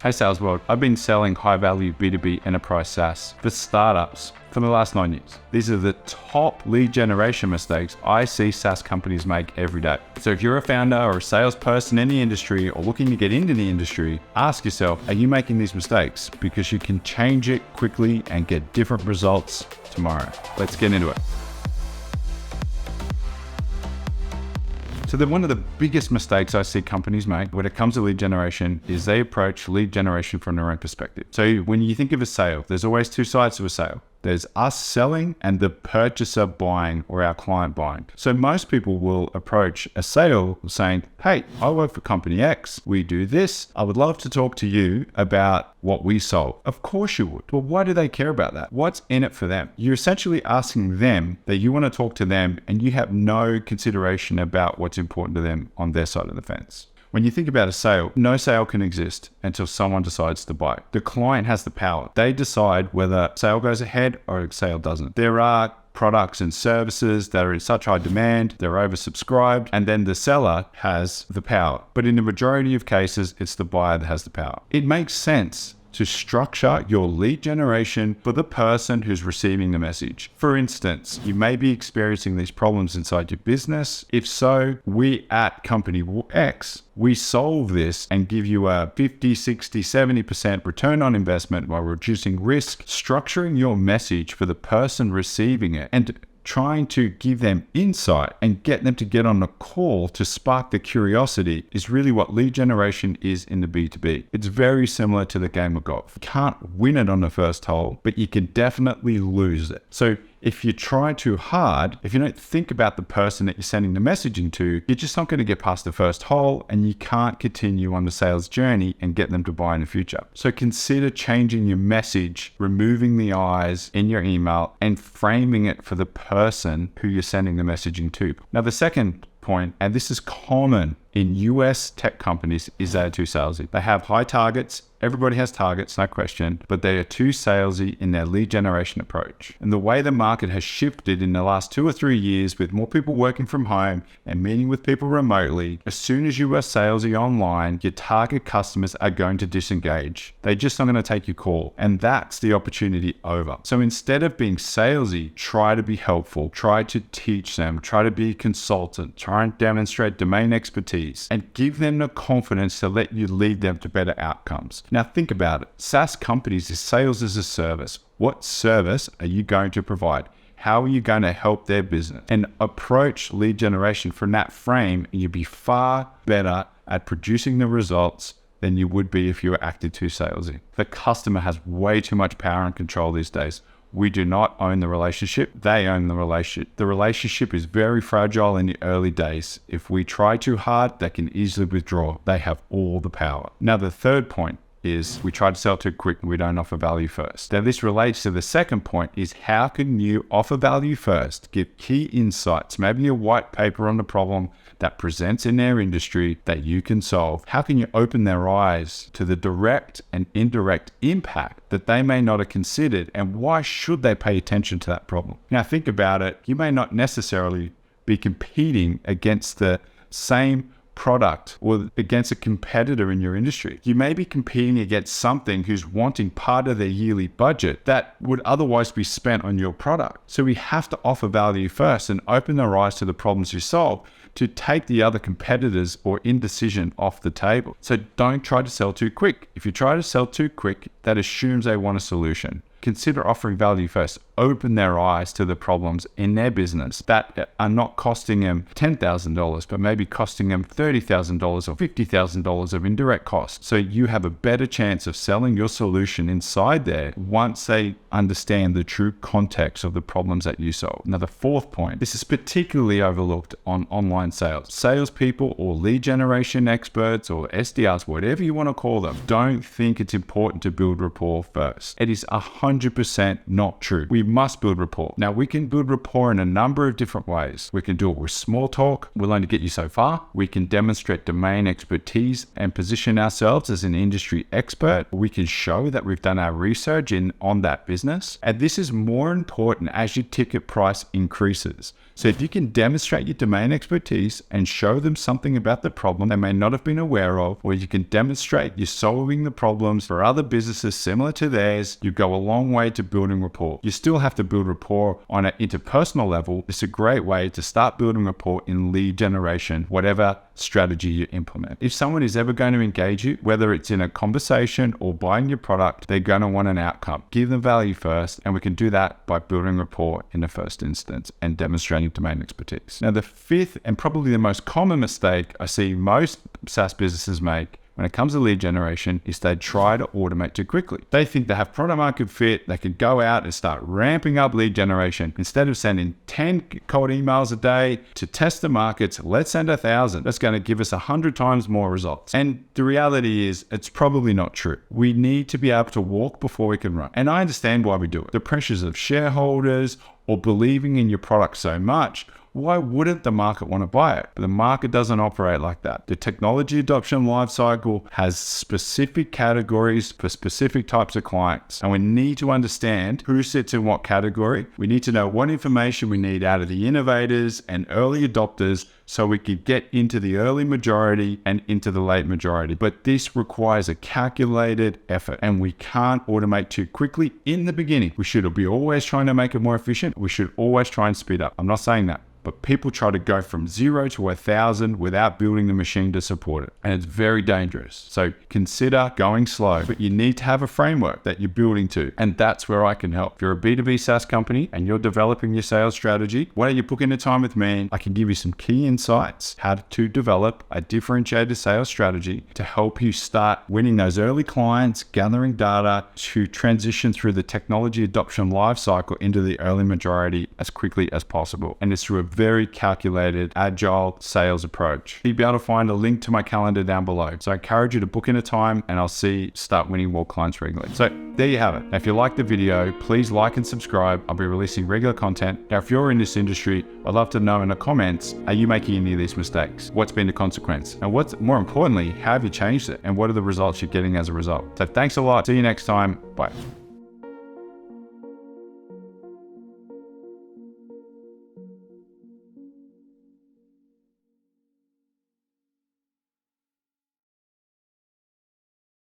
Hey Sales World, I've been selling high-value B2B enterprise SaaS for startups for the last 9 years. These are the top lead generation mistakes I see SaaS companies make every day. So if you're a founder or a salesperson in the industry or looking to get into the industry, ask yourself, are you making these mistakes? Because you can change it quickly and get different results tomorrow. Let's get into it. So one of the biggest mistakes I see companies make when it comes to lead generation is they approach lead generation from their own perspective. So when you think of a sale, there's always two sides to a sale. There's us selling and the purchaser buying or our client buying. So most people will approach a sale saying, hey, I work for company X. We do this. I would love to talk to you about what we solve. Of course you would. Well, why do they care about that? What's in it for them? You're essentially asking them that you want to talk to them and you have no consideration about what's important to them on their side of the fence. When you think about a sale, no sale can exist until someone decides to buy. The client has the power. They decide whether a sale goes ahead or a sale doesn't. There are products and services that are in such high demand, they're oversubscribed, and then the seller has the power. But in the majority of cases, it's the buyer that has the power. It makes sense to structure your lead generation for the person who's receiving the message. For instance, you may be experiencing these problems inside your business. If so, we at company X, we solve this and give you a 50, 60, 70% return on investment while reducing risk, structuring your message for the person receiving it, and trying to give them insight and get them to get on a call to spark the curiosity is really what lead generation is in the B2B. It's very similar to the game of golf. You can't win it on the first hole, but you can definitely lose it. So if you try too hard, if you don't think about the person that you're sending the messaging to, you're just not going to get past the first hole and you can't continue on the sales journey and get them to buy in the future. So consider changing your message, removing the I's in your email and framing it for the person who you're sending the messaging to. Now, the second point, and this is common in US tech companies, is they're too salesy. They have high targets. Everybody has targets, no question, but they are too salesy in their lead generation approach. And the way the market has shifted in the last 2 or 3 years with more people working from home and meeting with people remotely, as soon as you are salesy online, your target customers are going to disengage. They're just not going to take your call. And that's the opportunity over. So instead of being salesy, try to be helpful, try to teach them, try to be a consultant, try and demonstrate domain expertise, and give them the confidence to let you lead them to better outcomes. Now think about it. SaaS companies is sales as a service. What service are you going to provide? How are you going to help their business? And approach lead generation from that frame, and you'll be far better at producing the results than you would be if you were acting too salesy. The customer has way too much power and control these days. We do not own the relationship. They own the relationship. The relationship is very fragile in the early days. If we try too hard, they can easily withdraw. They have all the power. Now, the third point is we try to sell too quick and we don't offer value first. Now, this relates to the second point is how can you offer value first, give key insights, maybe a white paper on the problem that presents in their industry that you can solve. How can you open their eyes to the direct and indirect impact that they may not have considered, and why should they pay attention to that problem? Now, think about it. You may not necessarily be competing against the same product or against a competitor in your industry. You may be competing against something who's wanting part of their yearly budget that would otherwise be spent on your product. So we have to offer value first and open their eyes to the problems you solve to take the other competitors or indecision off the table. So don't try to sell too quick. If you try to sell too quick, that assumes they want a solution. Consider offering value first. Open their eyes to the problems in their business that are not costing them $10,000, but maybe costing them $30,000 or $50,000 of indirect costs. So you have a better chance of selling your solution inside there once they understand the true context of the problems that you solve. Now, the fourth point, this is particularly overlooked on online sales. Salespeople or lead generation experts or SDRs, whatever you want to call them, don't think it's important to build rapport first. It is 100% not true. We must build rapport. Now, we can build rapport in a number of different ways. We can do it with small talk. We'll only get you so far. We can demonstrate domain expertise and position ourselves as an industry expert. We can show that we've done our research on that business. And this is more important as your ticket price increases. So if you can demonstrate your domain expertise and show them something about the problem they may not have been aware of, or you can demonstrate you're solving the problems for other businesses similar to theirs, you go a long way to building rapport. You still have to build rapport on an interpersonal level. It's a great way to start building rapport in lead generation, whatever strategy you implement. If someone is ever going to engage you, whether it's in a conversation or buying your product, they're going to want an outcome. Give them value first, and we can do that by building rapport in the first instance and demonstrating domain expertise. Now, the fifth and probably the most common mistake I see most SaaS businesses make when it comes to lead generation is they try to automate too quickly. They think they have product market fit, they could go out and start ramping up lead generation. Instead of sending 10 cold emails a day to test the markets, let's send 1,000. That's going to give us 100 times more results. And the reality is it's probably not true. We need to be able to walk before we can run. And I understand why we do it. The pressures of shareholders or believing in your product so much. Why wouldn't the market want to buy it? But the market doesn't operate like that. The technology adoption lifecycle has specific categories for specific types of clients. And we need to understand who sits in what category. We need to know what information we need out of the innovators and early adopters so we can get into the early majority and into the late majority. But this requires a calculated effort, and we can't automate too quickly in the beginning. We should be always trying to make it more efficient. We should always try and speed up. I'm not saying that. But people try to go from 0 to 1,000 without building the machine to support it. And it's very dangerous. So consider going slow, but you need to have a framework that you're building to. And that's where I can help. If you're a B2B SaaS company and you're developing your sales strategy, why don't you book in a time with me? I can give you some key insights, how to develop a differentiated sales strategy to help you start winning those early clients, gathering data to transition through the technology adoption lifecycle into the early majority as quickly as possible. And it's through a very calculated, agile sales approach. You'll be able to find a link to my calendar down below. So I encourage you to book in a time and I'll start winning more clients regularly. So there you have it. Now, if you like the video, please like and subscribe. I'll be releasing regular content. Now, if you're in this industry, I'd love to know in the comments, are you making any of these mistakes? What's been the consequence? And what's more importantly, how have you changed it? And what are the results you're getting as a result? So thanks a lot. See you next time. Bye.